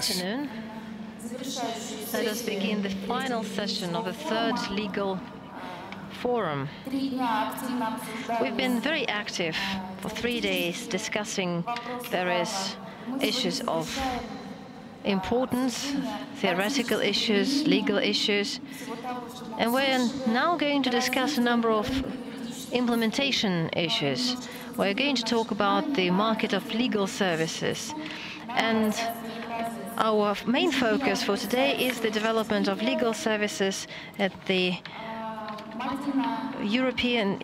afternoon. Let us begin the final session of the third legal forum. We've been very active for 3 days discussing various issues of importance, theoretical issues, legal issues, and we're now going to discuss a number of implementation issues. We're going to talk about the market of legal services, and our main focus for today is the development of legal services at the Eurasian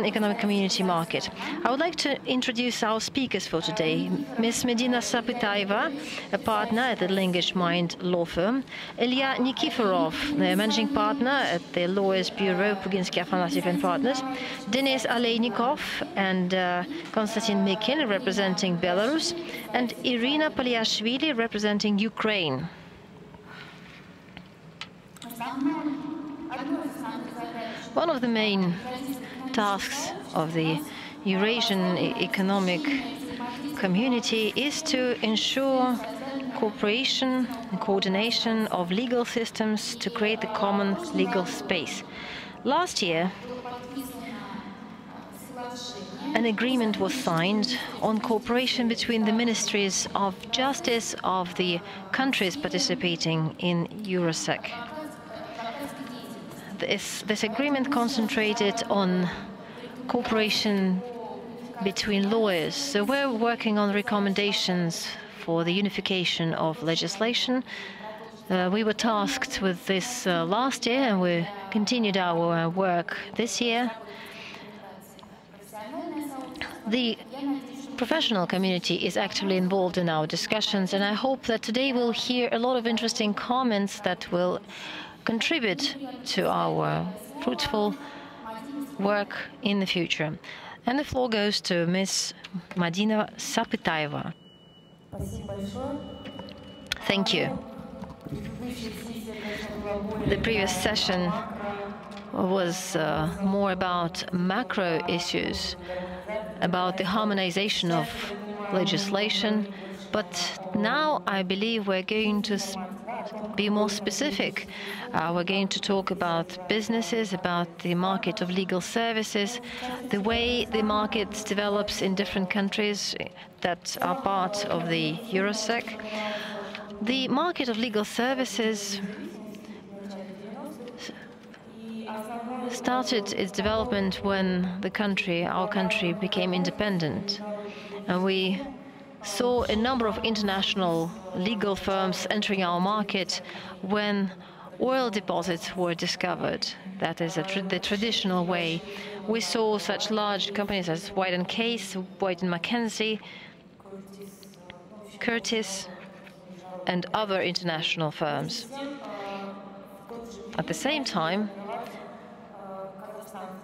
Economic Community market. I would like to introduce our speakers for today. Ms. Medina Sapetaeva, a partner at the Language Mind law firm. Ilya Nikiforov, the managing partner at the Lawyers Bureau, Puginsky, Afanasyev and Partners. Denis Aleynikov and Konstantin Mikin, representing Belarus. And Irina Poliashvili, representing Ukraine. One of the main tasks of the Eurasian Economic Community is to ensure cooperation and coordination of legal systems to create the common legal space. Last year, an agreement was signed on cooperation between the ministries of justice of the countries participating in Eurosec. This agreement concentrated on cooperation between lawyers. So we're working on recommendations for the unification of legislation. We were tasked with this last year, and we continued our work this year. The professional community is actively involved in our discussions, and I hope that today we'll hear a lot of interesting comments that will contribute to our fruitful work in the future. And the floor goes to Ms. Medina Sapetaeva. Thank you. The previous session was more about macro issues, about the harmonization of legislation, but now I believe we're going to be more specific. We're going to talk about businesses, about the market of legal services, the way the market develops in different countries that are part of the Eurosec. The market of legal services started its development when our country became independent, and we saw a number of international legal firms entering our market when oil deposits were discovered. That is the traditional way. We saw such large companies as White & Case, White & Mackenzie, Curtis, and other international firms. At the same time,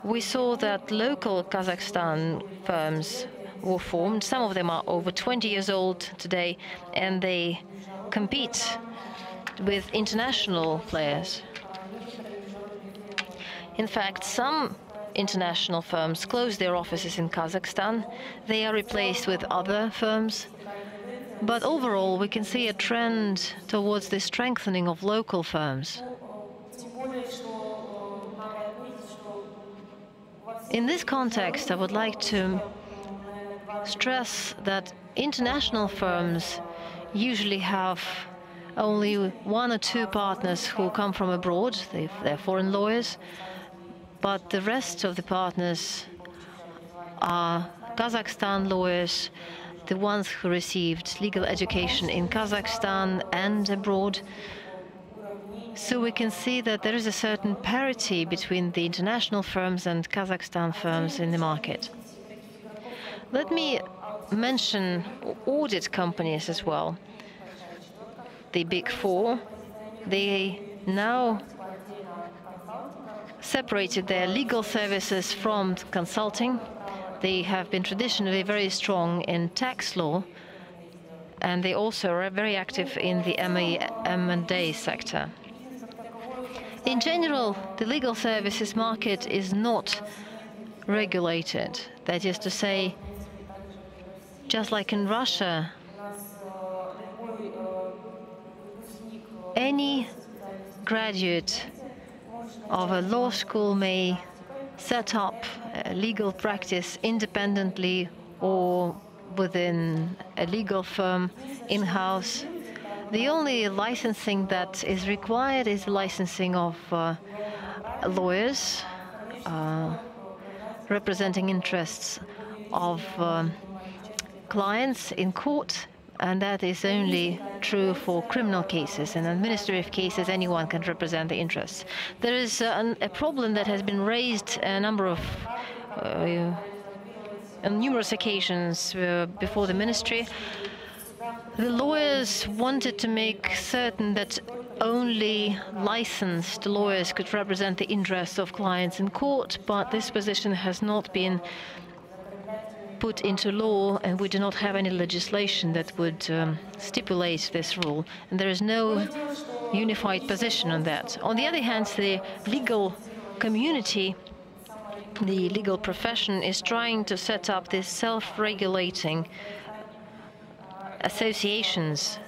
we saw that local Kazakhstan firms were formed. Some of them are over 20 years old today, and they compete with international players. In fact, some international firms close their offices in Kazakhstan. They are replaced with other firms. But overall, we can see a trend towards the strengthening of local firms. In this context, I would like to stress that international firms usually have only 1 or 2 partners who come from abroad. They're foreign lawyers, but the rest of the partners are Kazakhstan lawyers, the ones who received legal education in Kazakhstan and abroad. So we can see that there is a certain parity between the international firms and Kazakhstan firms in the market. Let me mention audit companies as well. The Big Four, they now separated their legal services from consulting. They have been traditionally very strong in tax law, and they also are very active in the M&A sector. In general, the legal services market is not regulated. That is to say, just like in Russia, any graduate of a law school may set up a legal practice independently or within a legal firm in-house. The only licensing that is required is the licensing of lawyers representing interests of clients in court, and that is only true for criminal cases. In administrative cases, anyone can represent the interests. There is a problem that has been raised a number of on numerous occasions before the ministry. The lawyers wanted to make certain that only licensed lawyers could represent the interests of clients in court, but this position has not been put into law, and we do not have any legislation that would stipulate this rule. And there is no unified position on that. On the other hand, the legal community, the legal profession, is trying to set up these self-regulating associations.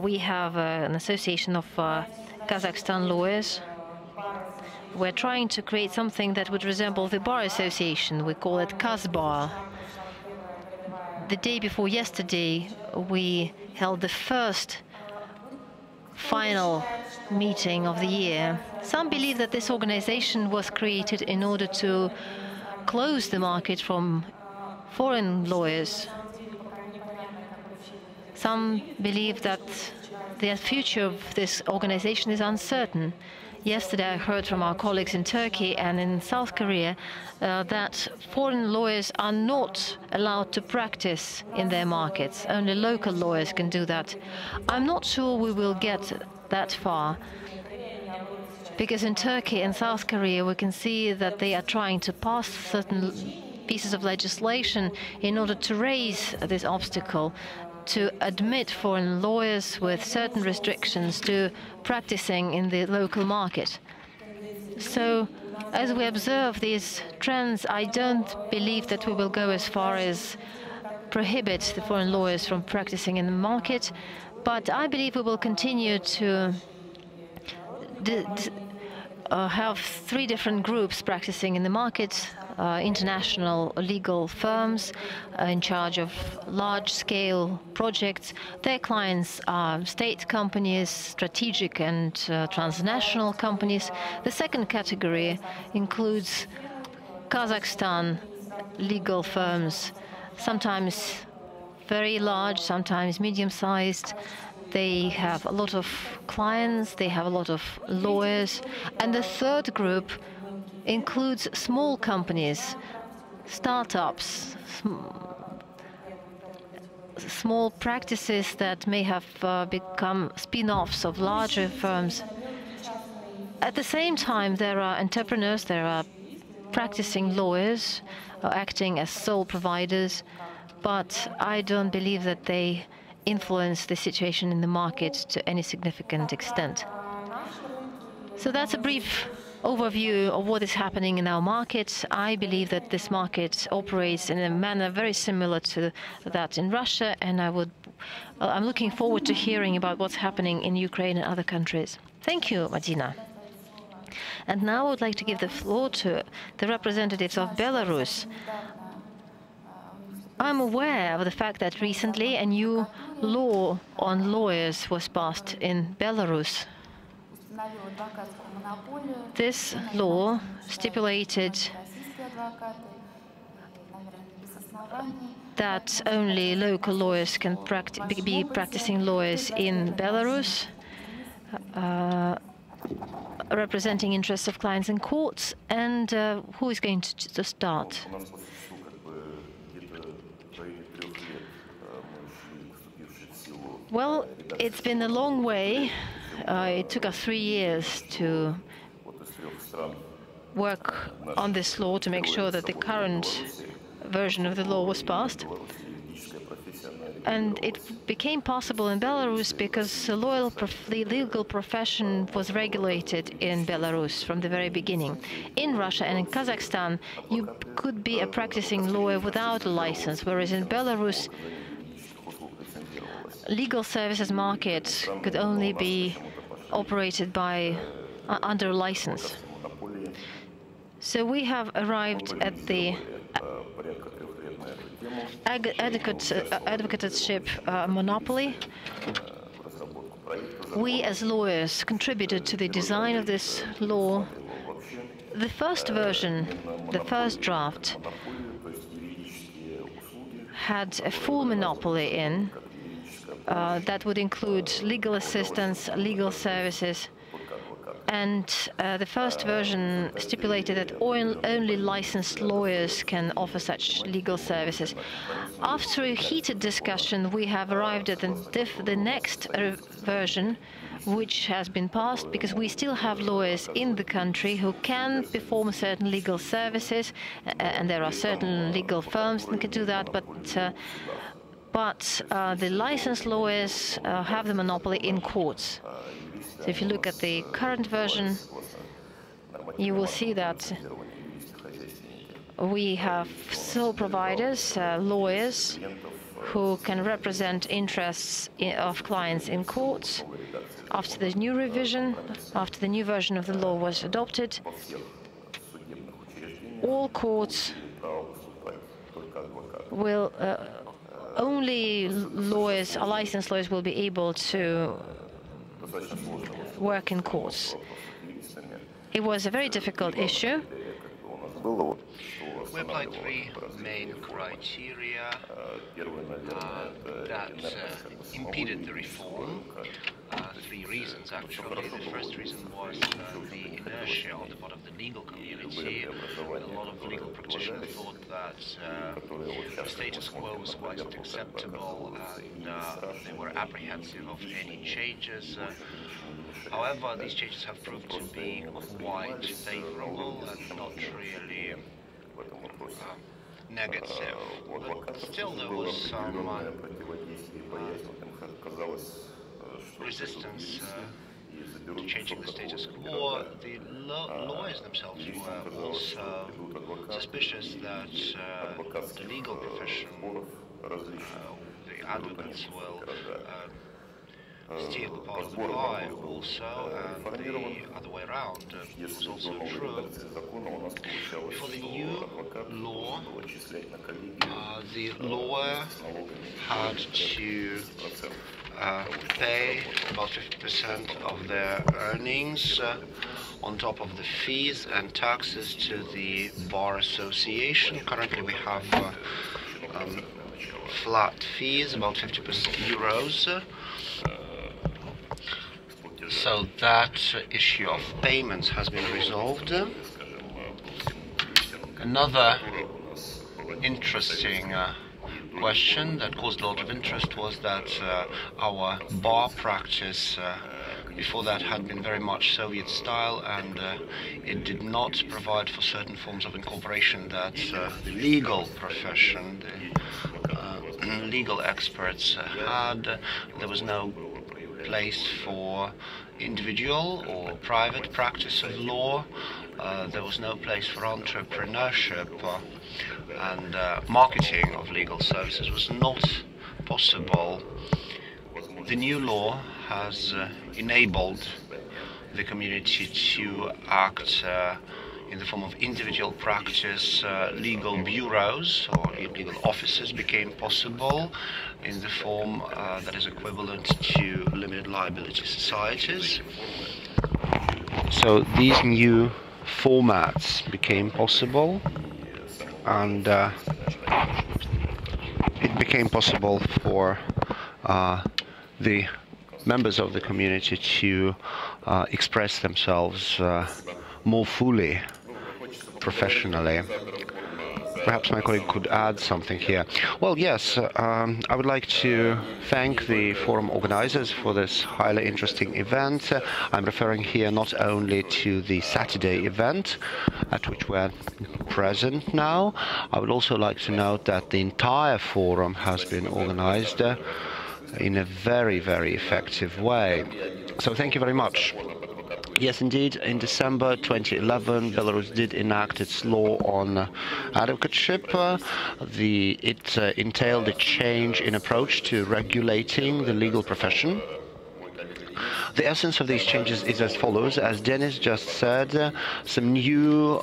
We have an association of Kazakhstan lawyers. We're trying to create something that would resemble the bar association. We call it Kazbar. The day before yesterday, we held the first final meeting of the year. Some believe that this organization was created in order to close the market from foreign lawyers. Some believe that the future of this organization is uncertain. Yesterday, I heard from our colleagues in Turkey and in South Korea that foreign lawyers are not allowed to practice in their markets. Only local lawyers can do that. I'm not sure we will get that far, because in Turkey and South Korea, we can see that they are trying to pass certain pieces of legislation in order to raise this obstacle, to admit foreign lawyers with certain restrictions to practicing in the local market. So, as we observe these trends, I don't believe that we will go as far as prohibit the foreign lawyers from practicing in the market, but I believe we will continue to have three different groups practicing in the market. International legal firms in charge of large-scale projects. Their clients are state companies, strategic and transnational companies. The second category includes Kazakhstan legal firms, sometimes very large, sometimes medium-sized. They have a lot of clients, they have a lot of lawyers. And the third group includes small companies, startups, small practices that may have become spin-offs of larger firms. At the same time, there are entrepreneurs, there are practicing lawyers acting as sole providers, but I don't believe that they influence the situation in the market to any significant extent. So that's a brief overview of what is happening in our market. I believe that this market operates in a manner very similar to that in Russia, and I'm looking forward to hearing about what's happening in Ukraine and other countries. Thank you, Madina. And now I would like to give the floor to the representatives of Belarus. I'm aware of the fact that recently a new law on lawyers was passed in Belarus. This law stipulated that only local lawyers can be practicing lawyers in Belarus, representing interests of clients in courts. And who is going to start? Well, it's been a long way. It took us 3 years to work on this law to make sure that the current version of the law was passed. And it became possible in Belarus because the legal profession was regulated in Belarus from the very beginning. In Russia and in Kazakhstan, you could be a practicing lawyer without a license, whereas in Belarus, legal services market could only be operated by under license. So we have arrived at the advocatorship monopoly. We as lawyers contributed to the design of this law. The first version, the first draft, had a full monopoly in. That would include legal assistance, legal services, and the first version stipulated that only licensed lawyers can offer such legal services. After a heated discussion, we have arrived at the next version, which has been passed because we still have lawyers in the country who can perform certain legal services, and there are certain legal firms that can do that, but the licensed lawyers have the monopoly in courts. So if you look at the current version, you will see that we have sole providers, lawyers, who can represent interests of clients in courts. After the new revision, after the new version of the law was adopted, all courts will only lawyers, licensed lawyers, will be able to work in courts. It was a very difficult issue. We applied three main criteria that impeded the reform. Three reasons, actually. The first reason was the inertia on the part of the legal community. A lot of legal practitioners thought that the status quo was quite acceptable, and they were apprehensive of any changes. However, these changes have proved to be quite favorable and not really negative. But still, there was some resistance to changing the status quo. The lawyers themselves were also suspicious that the legal profession, the advocates, will steal the part of the pie also, and the other way around was also true. For the new law, the lawyer had to pay about 50% of their earnings on top of the fees and taxes to the Bar Association. Currently we have flat fees, about 50 euros. So that issue of payments has been resolved. Another interesting question that caused a lot of interest was that our bar practice before that had been very much Soviet style, and it did not provide for certain forms of incorporation that the legal profession, the legal experts had. There was no place for individual or private practice of law. There was no place for entrepreneurship, and marketing of legal services was not possible. The new law has enabled the community to act in the form of individual practice. Legal bureaus or legal offices became possible in the form that is equivalent to limited liability societies. So these new formats became possible, and it became possible for the members of the community to express themselves more fully, professionally. Perhaps my colleague could add something here. Well, yes, I would like to thank the forum organizers for this highly interesting event. I'm referring here not only to the Saturday event, at which we're present now. I would also like to note that the entire forum has been organized in a very, very effective way. So thank you very much. Yes, indeed, in December 2011, Belarus did enact its law on advocateship. It entailed a change in approach to regulating the legal profession. The essence of these changes is as follows. As Denis just said, some new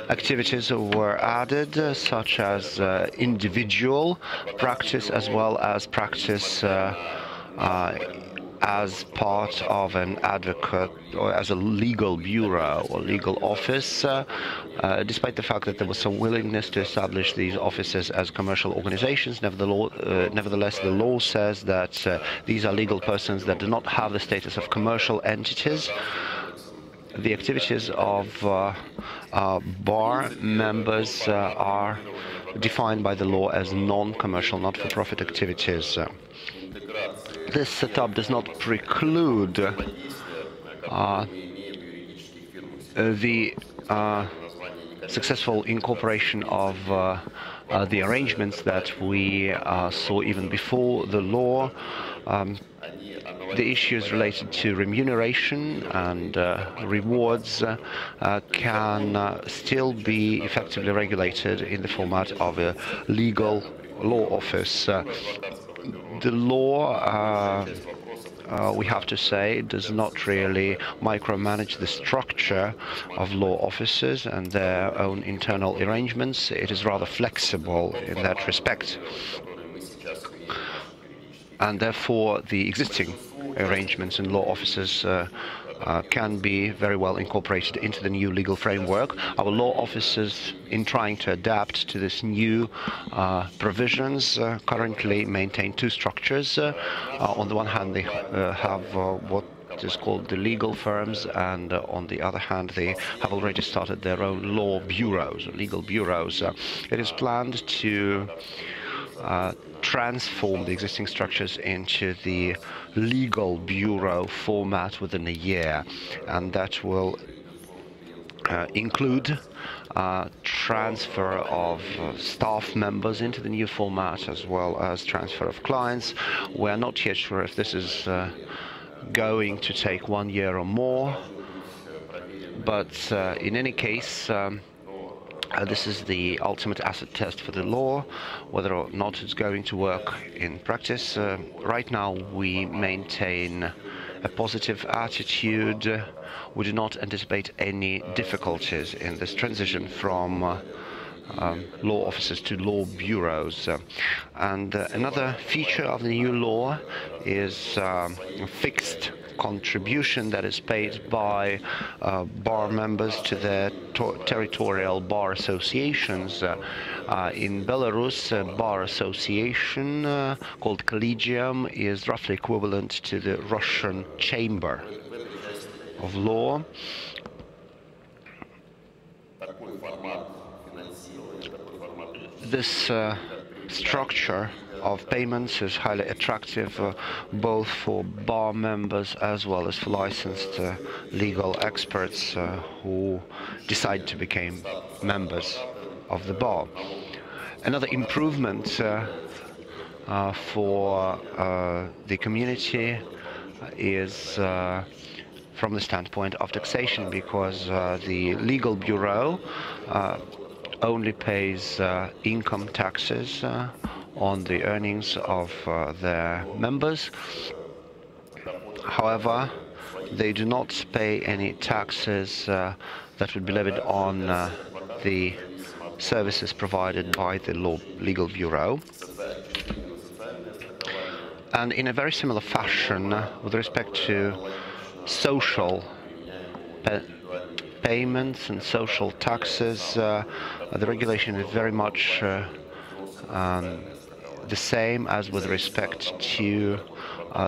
activities were added, such as individual practice as well as practice as part of an advocate or as a legal bureau or legal office, despite the fact that there was some willingness to establish these offices as commercial organizations. Nevertheless, the law says that these are legal persons that do not have the status of commercial entities. The activities of bar members are defined by the law as non-commercial, not-for-profit activities. This setup does not preclude the successful incorporation of the arrangements that we saw even before the law. The issues related to remuneration and rewards can still be effectively regulated in the format of a legal law office. The law, we have to say, does not really micromanage the structure of law offices and their own internal arrangements. It is rather flexible in that respect. And therefore, the existing arrangements in law offices can be very well incorporated into the new legal framework. Our law officers, in trying to adapt to this new provisions, currently maintain two structures. On the one hand, they have what is called the legal firms, and on the other hand, they have already started their own law bureaus, legal bureaus. It is planned to transform the existing structures into the legal bureau format within a year, and that will include transfer of staff members into the new format as well as transfer of clients. We're not yet sure if this is going to take 1 year or more, but in any case, this is the ultimate acid test for the law, whether or not it's going to work in practice. Right now, we maintain a positive attitude. We do not anticipate any difficulties in this transition from law offices to law bureaus. And another feature of the new law is a fixed contribution that is paid by bar members to their territorial bar associations. In Belarus, a bar association called Collegium is roughly equivalent to the Russian Chamber of Law. This structure of payments is highly attractive both for bar members as well as for licensed legal experts who decide to become members of the bar. Another improvement for the community is from the standpoint of taxation, because the legal bureau only pays income taxes on the earnings of their members. However, they do not pay any taxes that would be levied on the services provided by the legal bureau. And in a very similar fashion, with respect to social payments and social taxes, the regulation is very much the same as with respect to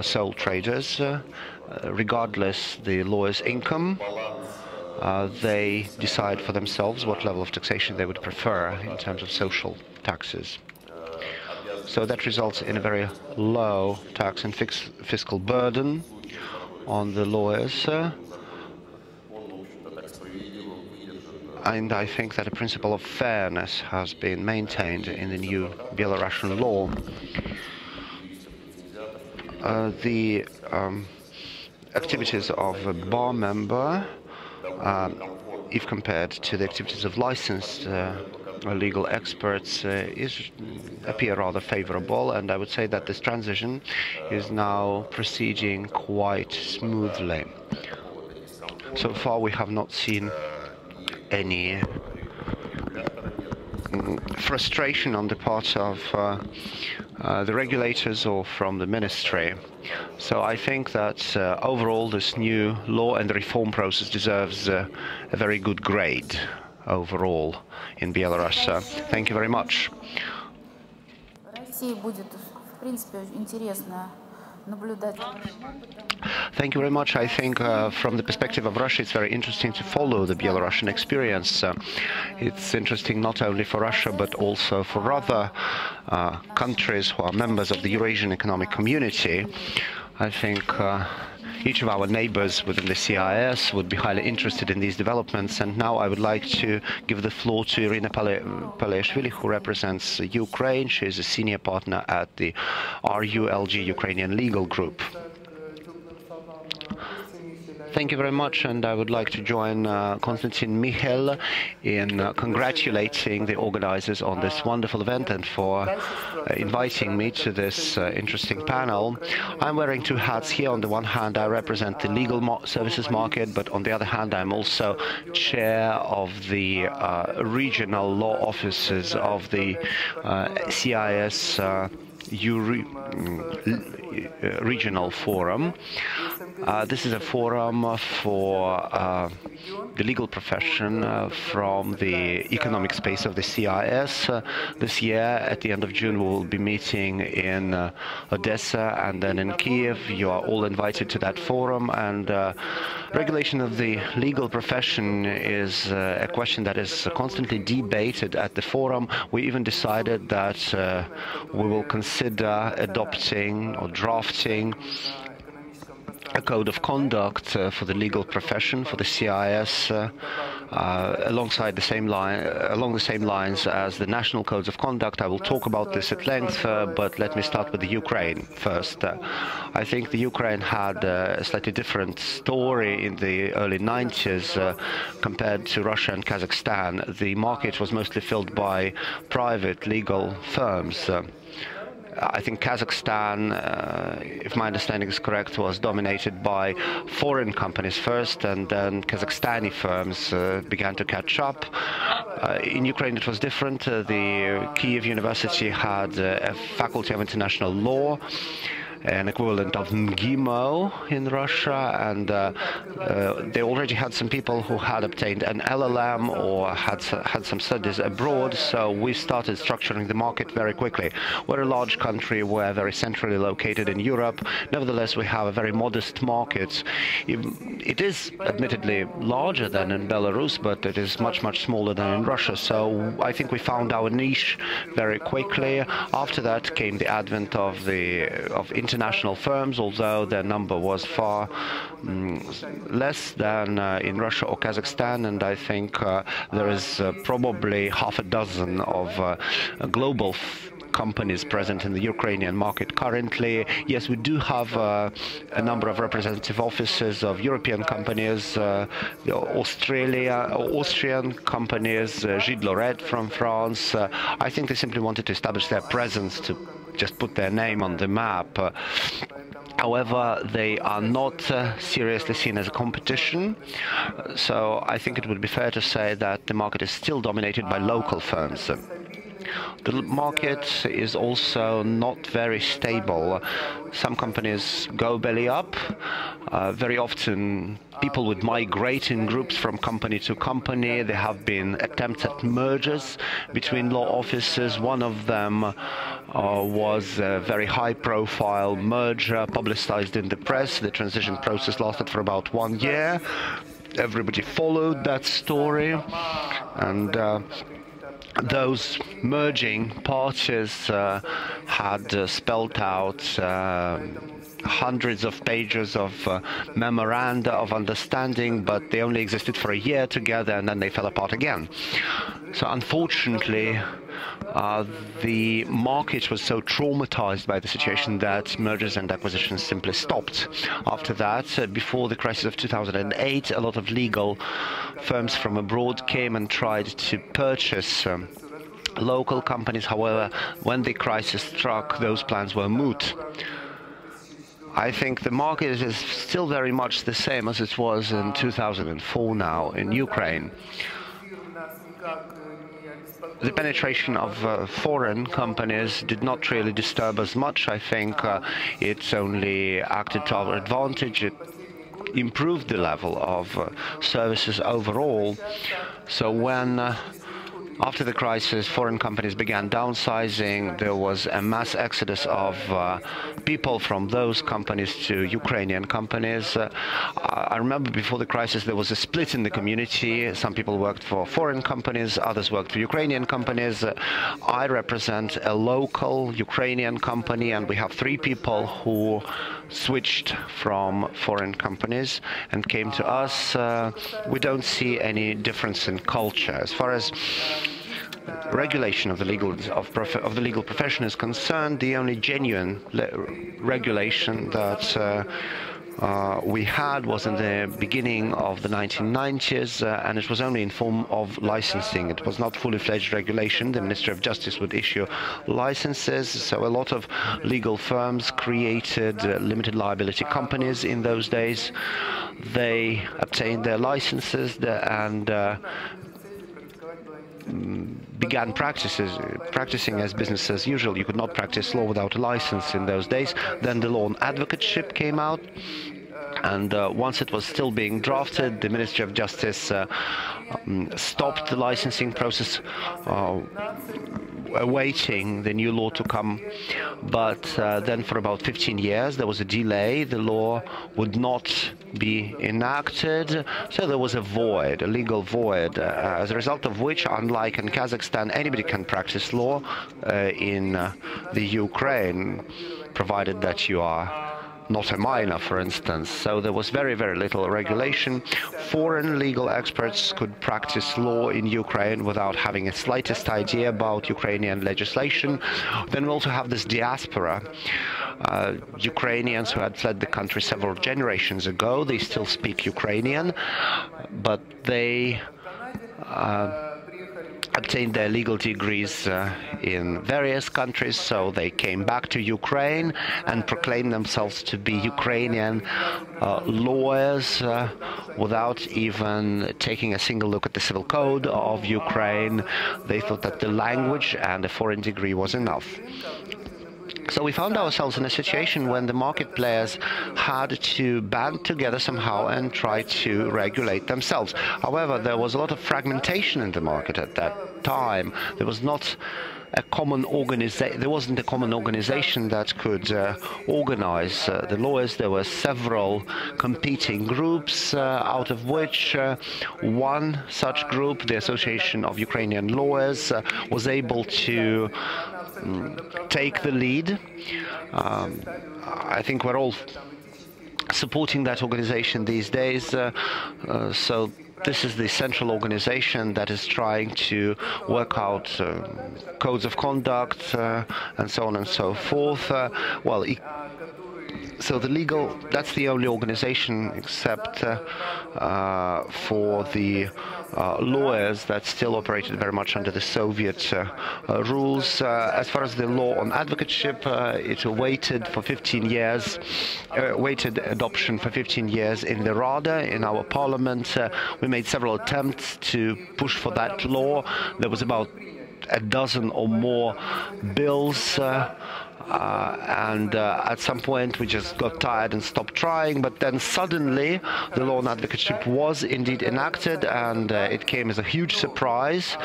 sole traders. Regardless the lawyer's income, they decide for themselves what level of taxation they would prefer in terms of social taxes. So that results in a very low tax and fiscal burden on the lawyers. And I think that a principle of fairness has been maintained in the new Belarusian law. The activities of a bar member, if compared to the activities of licensed legal experts appear rather favorable, and I would say that this transition is now proceeding quite smoothly. So far, we have not seen any frustration on the part of the regulators or from the ministry. So I think that overall this new law and reform process deserves a very good grade overall in Belarus. Thank you very much. Thank you very much. I think from the perspective of Russia, it's very interesting to follow the Belarusian experience. It's interesting not only for Russia, but also for other countries who are members of the Eurasian Economic Community. I think each of our neighbors within the CIS would be highly interested in these developments. And now I would like to give the floor to Irina Palashvili, who represents Ukraine. She is a senior partner at the RULG Ukrainian Legal Group. Thank you very much, and I would like to join Konstantin Michel in congratulating the organizers on this wonderful event and for inviting me to this interesting panel. I'm wearing two hats here. On the one hand, I represent the legal services market, but on the other hand, I'm also chair of the regional law offices of the CIS Yury Regional Forum. This is a forum for the legal profession from the economic space of the CIS. This year, at the end of June, we will be meeting in Odessa and then in Kiev. You are all invited to that forum, and regulation of the legal profession is a question that is constantly debated at the forum. We even decided that we will consider adopting or drafting a code of conduct for the legal profession, for the CIS, along the same lines as the national codes of conduct. I will talk about this at length, but let me start with the Ukraine first. I think the Ukraine had a slightly different story in the early 90s compared to Russia and Kazakhstan. The market was mostly filled by private legal firms. I think Kazakhstan, if my understanding is correct, was dominated by foreign companies first, and then Kazakhstani firms began to catch up. In Ukraine, it was different. The Kiev University had a faculty of international law, an equivalent of MGIMO in Russia, and they already had some people who had obtained an LLM or had some studies abroad, so we started structuring the market very quickly. We're a large country, we're very centrally located in Europe. Nevertheless, we have a very modest market. It is admittedly larger than in Belarus, but it is much, much smaller than in Russia, so I think we found our niche very quickly. After that came the advent of international firms, although their number was far less than in Russia or Kazakhstan, and I think there is probably half a dozen of global companies present in the Ukrainian market currently. Yes, we do have a number of representative offices of European companies, Austrian companies, Gilles Lorette from France. I think they simply wanted to establish their presence, to just put their name on the map. However, they are not seriously seen as a competition, so I think it would be fair to say that the market is still dominated by local firms. The market is also not very stable. Some companies go belly up. Very often people would migrate in groups from company to company. There have been attempts at mergers between law offices. One of them was a very high-profile merger publicized in the press. The transition process lasted for about 1 year. Everybody followed that story, and those merging parties had spelled out hundreds of pages of memoranda of understanding, but they only existed for a year together and then they fell apart again. So unfortunately, the market was so traumatized by the situation that mergers and acquisitions simply stopped. After that, before the crisis of 2008, a lot of legal firms from abroad came and tried to purchase local companies. However, when the crisis struck, those plans were moot. I think the market is still very much the same as it was in 2004 now in Ukraine. The penetration of foreign companies did not really disturb us much. I think it only acted to our advantage. It improved the level of services overall. So when after the crisis, foreign companies began downsizing. There was a mass exodus of people from those companies to Ukrainian companies. I remember before the crisis, there was a split in the community. Some people worked for foreign companies, others worked for Ukrainian companies. I represent a local Ukrainian company, and we have 3 people who switched from foreign companies and came to us. We don't see any difference in culture. As far as regulation of the legal profession is concerned, the only genuine regulation that we had was in the beginning of the 1990s, and it was only in form of licensing. It was not fully fledged regulation. The Ministry of Justice would issue licenses, so a lot of legal firms created limited liability companies in those days. They obtained their licenses and began practicing as business as usual. You could not practice law without a license in those days. Then the law on advocateship came out, and once it was still being drafted, the Ministry of Justice stopped the licensing process, awaiting the new law to come. But then for about 15 years there was a delay. The law would not be enacted, so there was a void, a legal void, as a result of which, unlike in Kazakhstan, anybody can practice law in the Ukraine, provided that you are not a minor, for instance. So there was very, very little regulation. Foreign legal experts could practice law in Ukraine without having a slightest idea about Ukrainian legislation. Then we also have this diaspora. Ukrainians who had fled the country several generations ago, they still speak Ukrainian, but they obtained their legal degrees in various countries, so they came back to Ukraine and proclaimed themselves to be Ukrainian lawyers without even taking a single look at the civil code of Ukraine. They thought that the language and a foreign degree was enough. So we found ourselves in a situation when the market players had to band together somehow and try to regulate themselves. However, there was a lot of fragmentation in the market at that time. There was not a common organization. There wasn't a common organization that could organize the lawyers. There were several competing groups, out of which one such group, the Association of Ukrainian Lawyers, was able to take the lead. I think we're all supporting that organization these days. So this is the central organization that is trying to work out codes of conduct and so on and so forth. So that's the only organization except for the lawyers that still operated very much under the Soviet rules. As far as the law on advocateship, it waited for 15 years, waited adoption for 15 years in the Rada, in our parliament. We made several attempts to push for that law. There was about a dozen or more bills, and at some point we just got tired and stopped trying, but then suddenly the law on advocateship was indeed enacted, and it came as a huge surprise.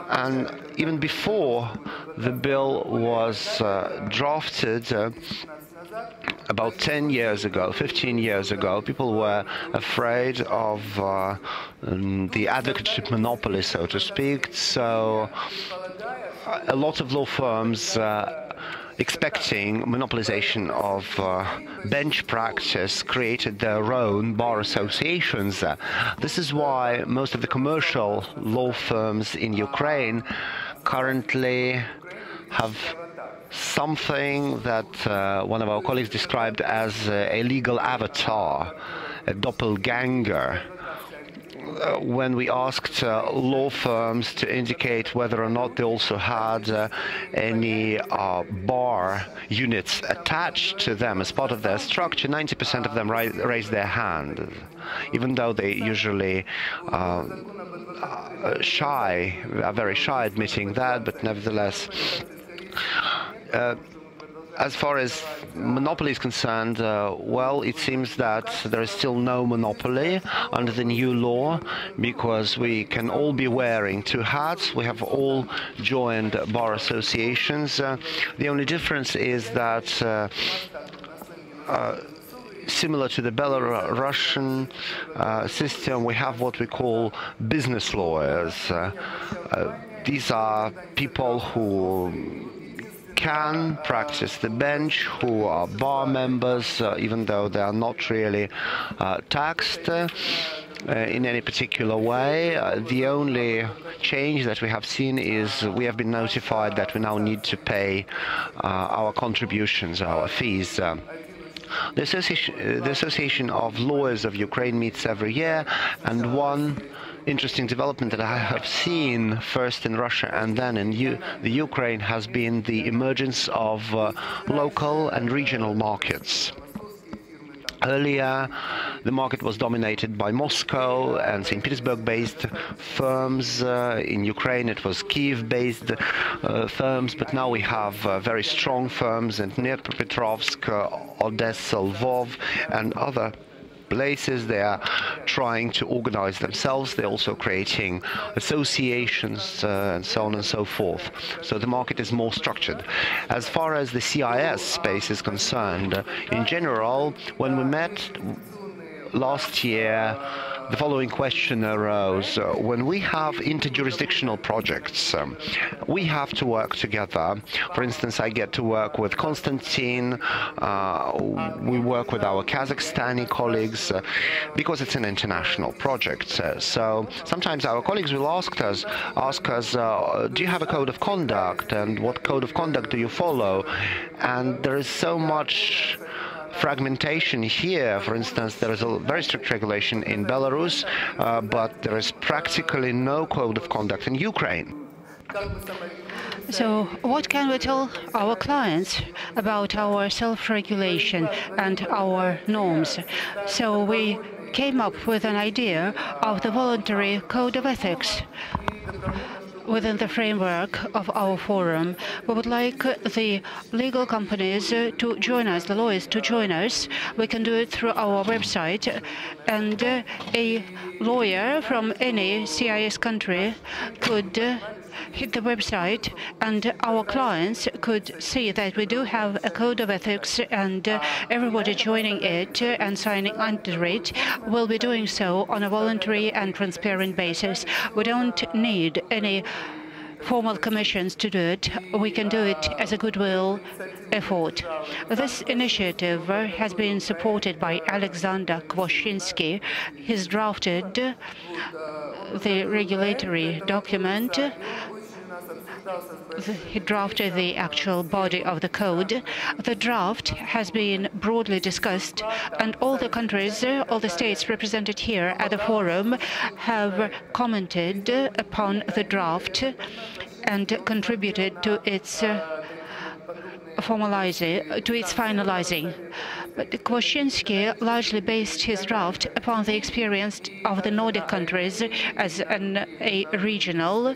And even before the bill was drafted, about 10 years ago, 15 years ago, people were afraid of the advocateship monopoly, so to speak. So a lot of law firms expecting monopolization of bench practice created their own bar associations. This is why most of the commercial law firms in Ukraine currently have something that one of our colleagues described as a legal avatar, a doppelganger. when we asked law firms to indicate whether or not they also had any bar units attached to them as part of their structure, 90% of them raised their hand, even though they usually are very shy admitting that, but nevertheless. As far as monopoly is concerned, well, it seems that there is still no monopoly under the new law, because we can all be wearing two hats. We have all joined bar associations. The only difference is that similar to the Belarusian system, we have what we call business lawyers. These are people who can practice the bench, who are bar members, even though they are not really taxed in any particular way. The only change that we have seen is we have been notified that we now need to pay our contributions, our fees. The Association of Lawyers of Ukraine meets every year, and one interesting development that I have seen first in Russia and then in the Ukraine has been the emergence of local and regional markets. Earlier, the market was dominated by Moscow and St. Petersburg-based firms. In Ukraine, it was Kiev-based firms, but now we have very strong firms in Dnipropetrovsk, Odessa, Lvov, and other places. They are trying to organize themselves. They're also creating associations and so on and so forth. So the market is more structured. As far as the CIS space is concerned, in general, when we met last year, the following question arose. When we have interjurisdictional projects, we have to work together. For instance, I get to work with Konstantin, we work with our Kazakhstani colleagues, because it's an international project. So sometimes our colleagues will ask us, do you have a code of conduct, and what code of conduct do you follow? And there is so much fragmentation here. For instance, there is a very strict regulation in Belarus, but there is practically no code of conduct in Ukraine. So what can we tell our clients about our self-regulation and our norms? So we came up with an idea of the voluntary code of ethics within the framework of our forum. We would like the legal companies to join us, the lawyers to join us. We can do it through our website, and a lawyer from any CIS country could hit the website, and our clients could see that we do have a code of ethics, and everybody joining it and signing under it will be doing so on a voluntary and transparent basis. We don't need any formal commissions to do it. We can do it as a goodwill effort. This initiative has been supported by Alexander Kwashinsky. He's drafted the regulatory document. He drafted the actual body of the code. The draft has been broadly discussed, and all the countries, all the states represented here at the forum have commented upon the draft and contributed to its finalizing. But Kwashinsky largely based his draft upon the experience of the Nordic countries as a regional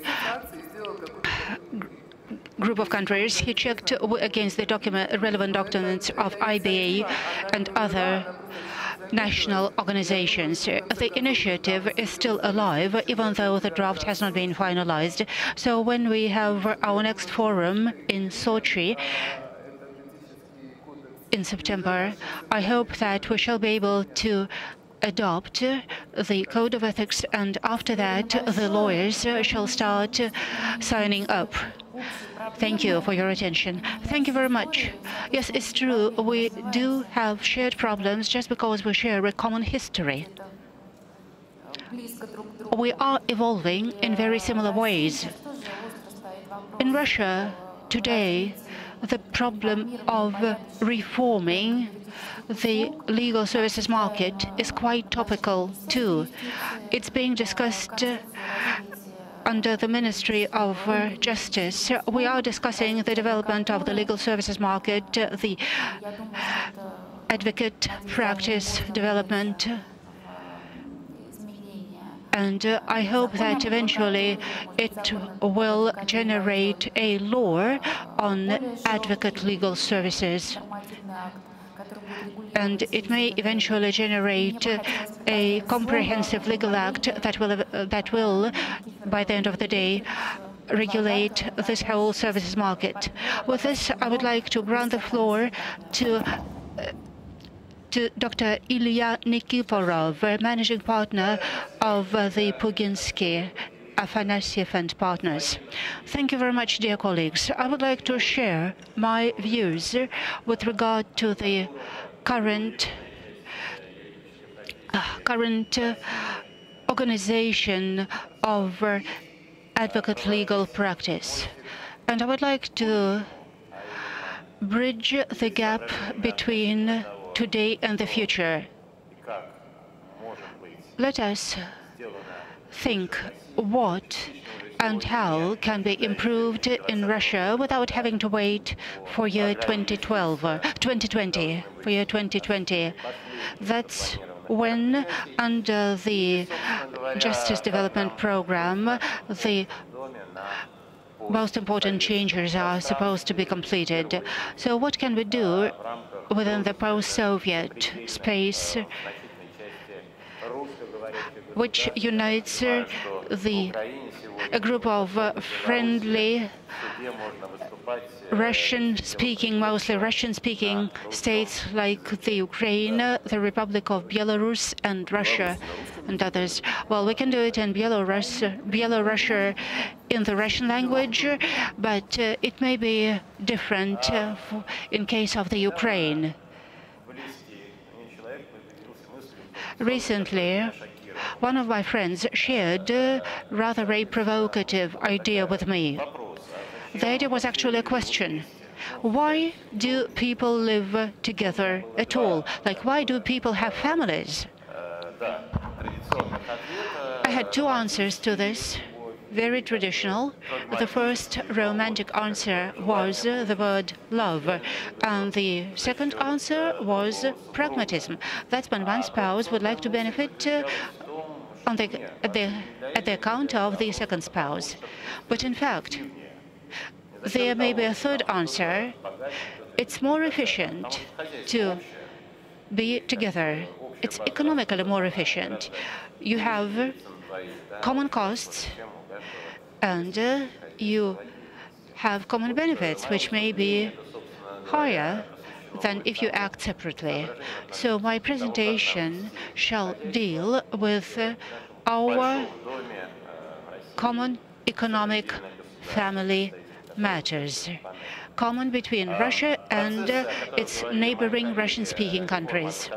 group of countries. He checked against the relevant documents of IBA and other national organizations. The initiative is still alive, even though the draft has not been finalized. So when we have our next forum in Sochi in September, I hope that we shall be able to adopt the code of ethics, and after that the lawyers shall start signing up. Thank you for your attention. Thank you very much. Yes, it's true, we do have shared problems just because we share a common history. We are evolving in very similar ways. In Russia today, the problem of reforming the legal services market is quite topical too. It's being discussed under the Ministry of Justice. We are discussing the development of the legal services market, the advocate practice development, and I hope that eventually it will generate a law on advocate legal services. And it may eventually generate a comprehensive legal act that will, by the end of the day, regulate this whole services market. With this, I would like to grant the floor to Dr. Ilya Nikiforov, managing partner of the Puginsky, Afanasyev and Partners. Thank you very much, dear colleagues. I would like to share my views with regard to the current organization of advocate legal practice. And I would like to bridge the gap between today and the future. Let us think what and how can be improved in Russia without having to wait for year 2020, for year 2020. That's when, under the Justice Development Program, the most important changes are supposed to be completed. So what can we do within the post-Soviet space, which unites a group of friendly Russian-speaking, mostly Russian-speaking states like the Ukraine, the Republic of Belarus, and Russia, and others. Well, we can do it in Belarus in the Russian language, but it may be different in case of the Ukraine. Recently, one of my friends shared rather a provocative idea with me. The idea was actually a question. Why do people live together at all? Like, why do people have families? I had two answers to this, very traditional. The first romantic answer was the word love, and the second answer was pragmatism. That's when one spouse would like to benefit at the account of the second spouse. But in fact, there may be a third answer. It's more efficient to be together. It's economically more efficient. You have common costs and you have common benefits, which may be higher than if you act separately. So my presentation shall deal with our common economic family matters, common between Russia and its neighboring Russian-speaking countries.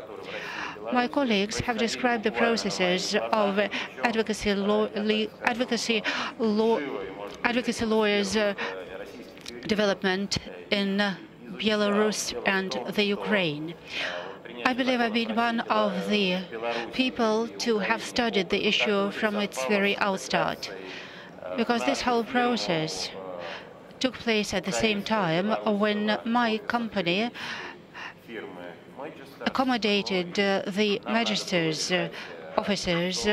My colleagues have described the processes of advocacy lawyers' development in Belarus and the Ukraine. I believe I've been one of the people to have studied the issue from its very outstart, because this whole process took place at the same time when my company accommodated the magistrates' officers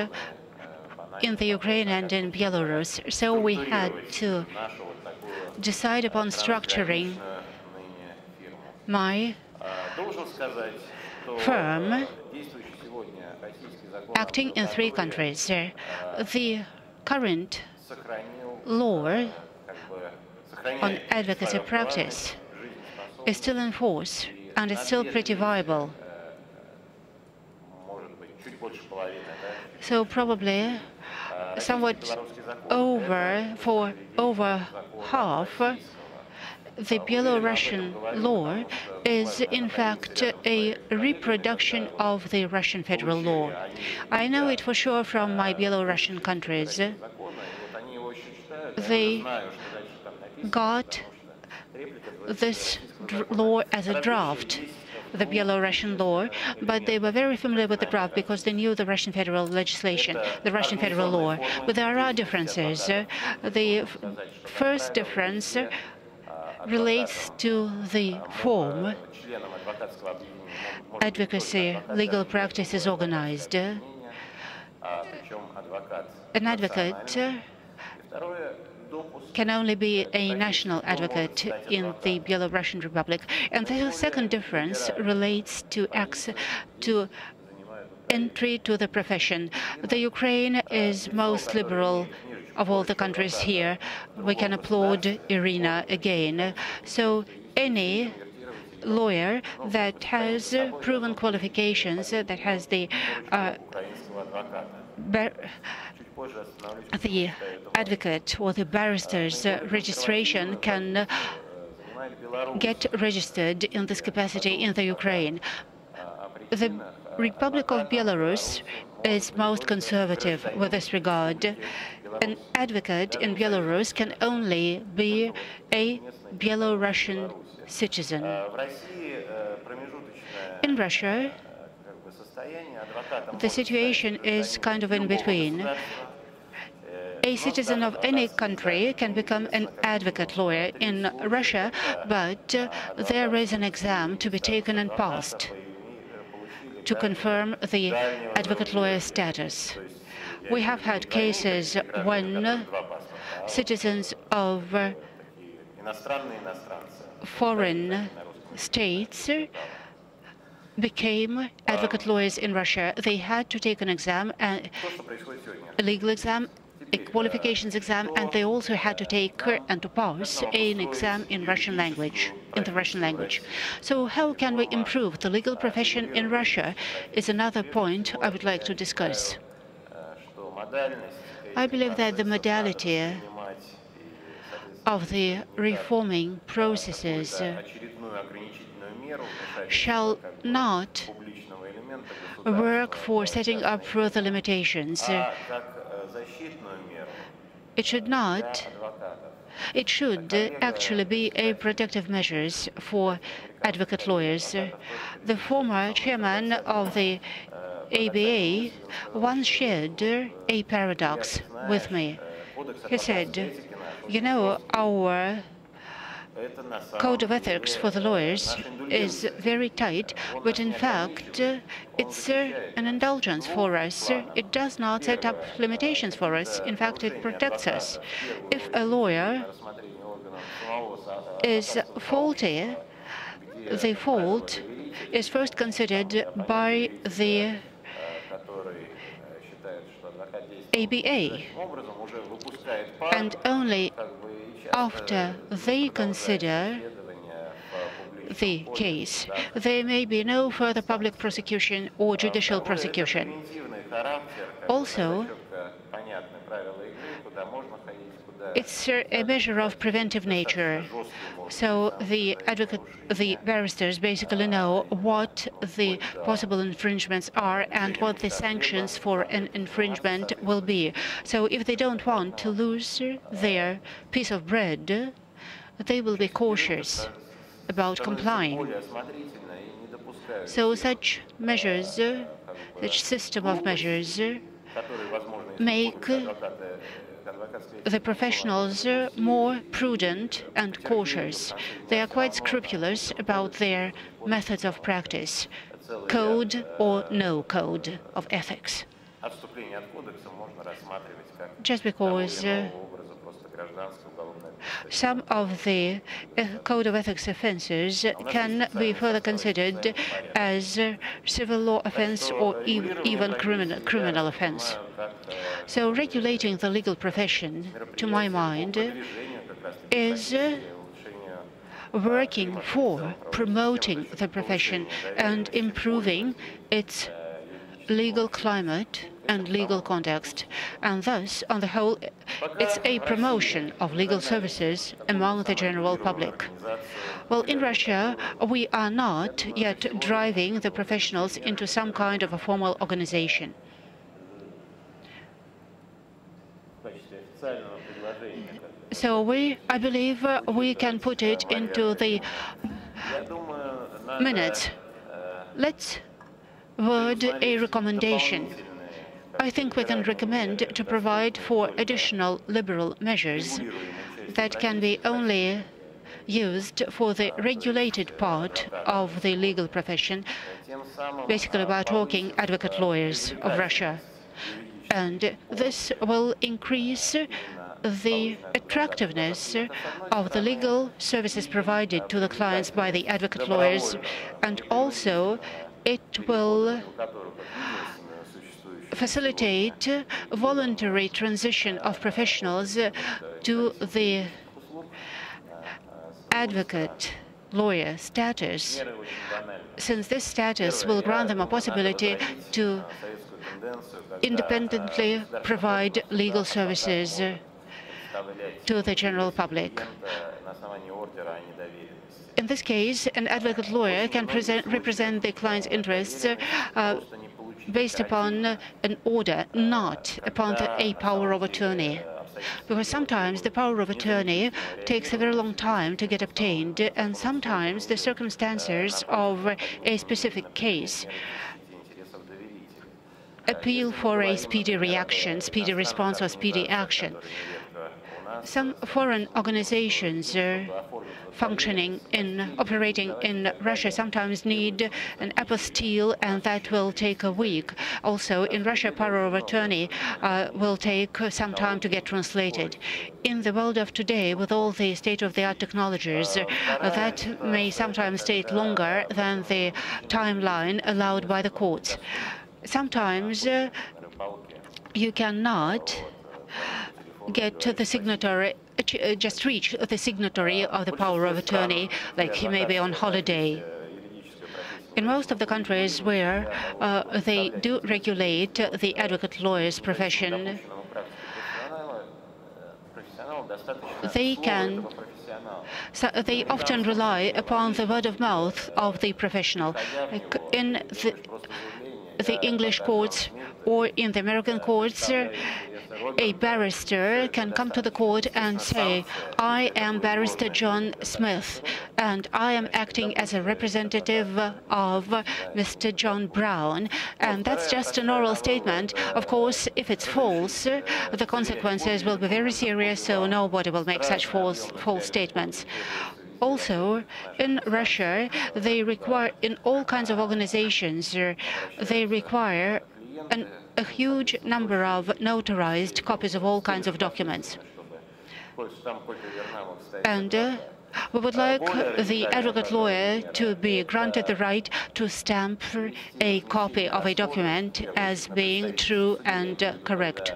in the Ukraine and in Belarus. So we had to decide upon structuring my firm acting in 3 countries. The current law on advocacy practice is still in force, and it's still pretty viable. So probably somewhat over half the Belarusian law is in fact a reproduction of the Russian federal law. I know it for sure from my Belarusian countries. They got this law as a draft, the Belarusian law, but they were very familiar with the draft because they knew the Russian federal legislation, the Russian federal law. But there are differences. The first difference relates to the form advocacy legal practice is organized. An advocate can only be a national advocate in the Belarusian Republic. And the second difference relates to entry to the profession. The Ukraine is most liberal of all the countries here. We can applaud Irina again. So any lawyer that has proven qualifications, that has the advocate or the barrister's registration can get registered in this capacity in the Ukraine. The Republic of Belarus is most conservative with this regard. An advocate in Belarus can only be a Belarusian citizen. In Russia, the situation is kind of in between. A citizen of any country can become an advocate lawyer in Russia, but there is an exam to be taken and passed to confirm the advocate lawyer status. We have had cases when citizens of foreign states became advocate lawyers in Russia. They had to take an exam, a legal exam, a qualifications exam, and they also had to take and to pass an exam in Russian language, in the Russian language. So how can we improve the legal profession in Russia is another point I would like to discuss. I believe that the modality of the reforming processes shall not work for setting up further limitations. It should actually be a protective measures for advocate lawyers. The former chairman of the ABA once shared a paradox with me. He said, you know, our code of ethics for the lawyers is very tight, but in fact, it's an indulgence for us. It does not set up limitations for us. In fact, it protects us. If a lawyer is faulty, the fault is first considered by the ABA, and only after they consider the case, there may be no further public prosecution or judicial prosecution. Also, it's a measure of preventive nature. So the barristers basically know what the possible infringements are and what the sanctions for an infringement will be. So if they don't want to lose their piece of bread, they will be cautious about complying. So such measures, such system of measures make the professionals more prudent and cautious. They are quite scrupulous about their methods of practice, code or no code of ethics. Just because some of the code of ethics offences can be further considered as civil law offence or even criminal offence. So regulating the legal profession, to my mind, is working for promoting the profession and improving its legal climate and legal context, and thus, on the whole, it's a promotion of legal services among the general public. Well, in Russia, we are not yet driving the professionals into some kind of a formal organization. So I believe we can put it into the minutes. Let's word a recommendation. I think we can recommend to provide for additional liberal measures that can be only used for the regulated part of the legal profession, basically by talking advocate lawyers of Russia. And this will increase the attractiveness of the legal services provided to the clients by the advocate lawyers, and also it will facilitate voluntary transition of professionals to the advocate lawyer status, since this status will grant them a possibility to independently provide legal services to the general public. In this case, an advocate lawyer can represent the client's interests based upon an order, not upon a power of attorney. Because sometimes the power of attorney takes a very long time to get obtained, and sometimes the circumstances of a specific case appeal for a speedy reaction, speedy response, or speedy action. Some foreign organizations operating in Russia sometimes need an apostille, and that will take a week. Also, in Russia, power of attorney will take some time to get translated. In the world of today, with all the state-of-the-art technologies, that may sometimes take longer than the timeline allowed by the courts. Sometimes you cannot get to the signatory, just reach the signatory of the power of attorney, like he may be on holiday. In most of the countries where they do regulate the advocate lawyer's profession, they often rely upon the word of mouth of the professional. Like in the English courts or in the American courts, a barrister can come to the court and say, "I am Barrister John Smith, and I am acting as a representative of Mr. John Brown." And that's just an oral statement. Of course, if it's false, the consequences will be very serious, so nobody will make such false statements. Also, in Russia, they require, in all kinds of organizations, they require a huge number of notarized copies of all kinds of documents. And we would like the advocate lawyer to be granted the right to stamp a copy of a document as being true and correct.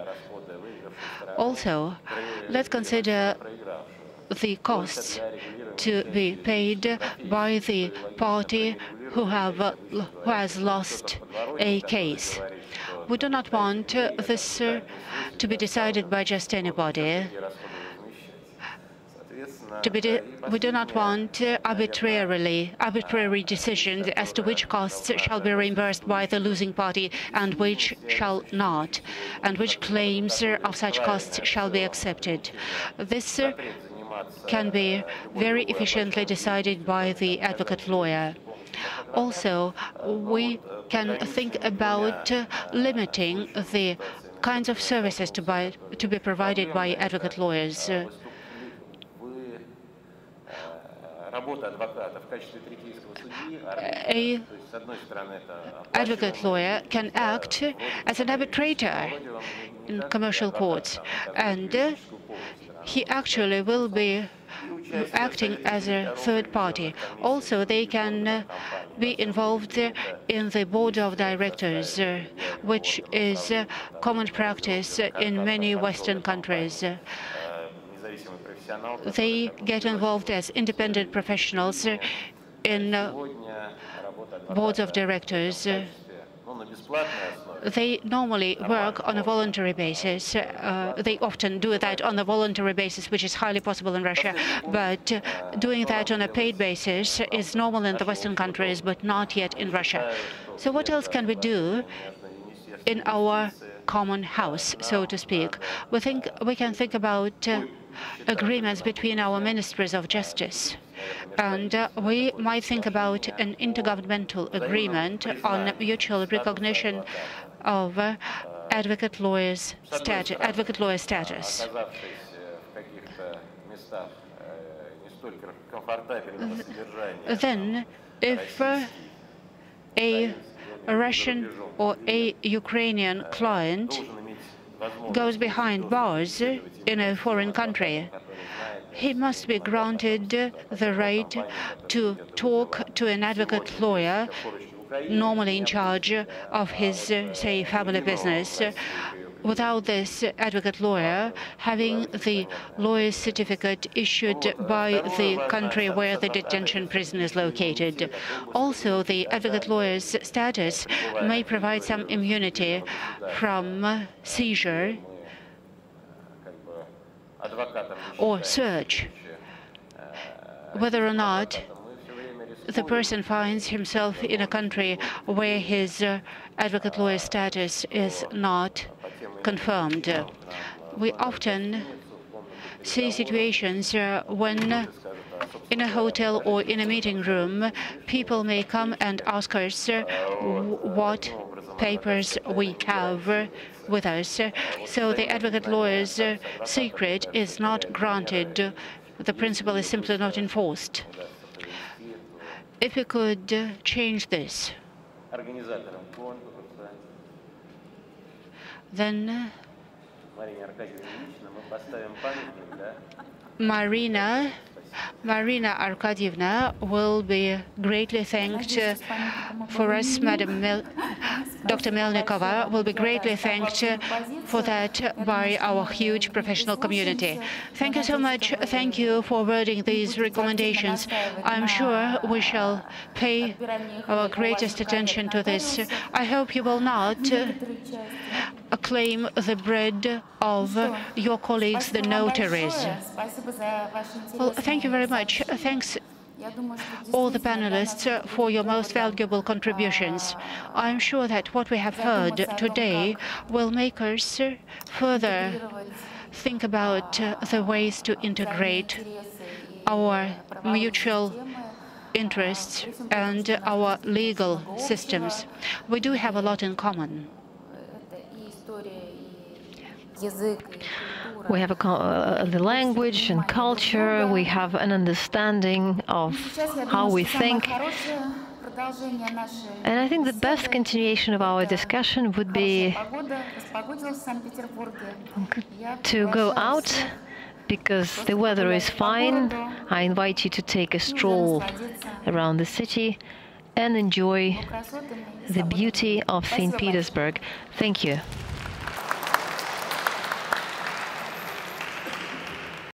Also, let's consider the costs to be paid by the party who has lost a case. We do not want this to be decided by just anybody. We do not want arbitrary decisions as to which costs shall be reimbursed by the losing party and which shall not, and which claims of such costs shall be accepted. This can be very efficiently decided by the advocate lawyer. Also, we can think about limiting the kinds of services to be provided by advocate lawyers. An advocate lawyer can act as an arbitrator in commercial courts, and he actually will be acting as a third party. Also, they can be involved in the board of directors, which is common practice in many Western countries. They get involved as independent professionals in boards of directors. They normally work on a voluntary basis. They often do that on a voluntary basis, which is highly possible in Russia. But doing that on a paid basis is normal in the Western countries, but not yet in Russia. So what else can we do in our common house, so to speak? We can think about agreements between our ministries of justice. And we might think about an intergovernmental agreement on mutual recognition of advocate lawyer status. Then, if a Russian or a Ukrainian client goes behind bars in a foreign country, he must be granted the right to talk to an advocate lawyer, normally in charge of his, say, family business. Without this advocate lawyer having the lawyer's certificate issued by the country where the detention prison is located. Also, the advocate lawyer's status may provide some immunity from seizure or search, whether or not the person finds himself in a country where his advocate lawyer status is not confirmed. We often see situations when in a hotel or in a meeting room, people may come and ask us what papers we have with us. So the advocate lawyer's secret is not granted. The principle is simply not enforced. If we could change this, then Marina Arkadyevna will be greatly thanked for us. Dr. Melnikova will be greatly thanked for that by our huge professional community. Thank you so much. Thank you for wording these recommendations. I'm sure we shall pay our greatest attention to this. I hope you will not claim the bread of your colleagues, the notaries. Well, thank you very much. Thanks all the panelists for your most valuable contributions. I'm sure that what we have heard today will make us further think about the ways to integrate our mutual interests and our legal systems. We do have a lot in common. We have the language and culture, we have an understanding of how we think. And I think the best continuation of our discussion would be to go out, because the weather is fine. I invite you to take a stroll around the city and enjoy the beauty of St. Petersburg. Thank you.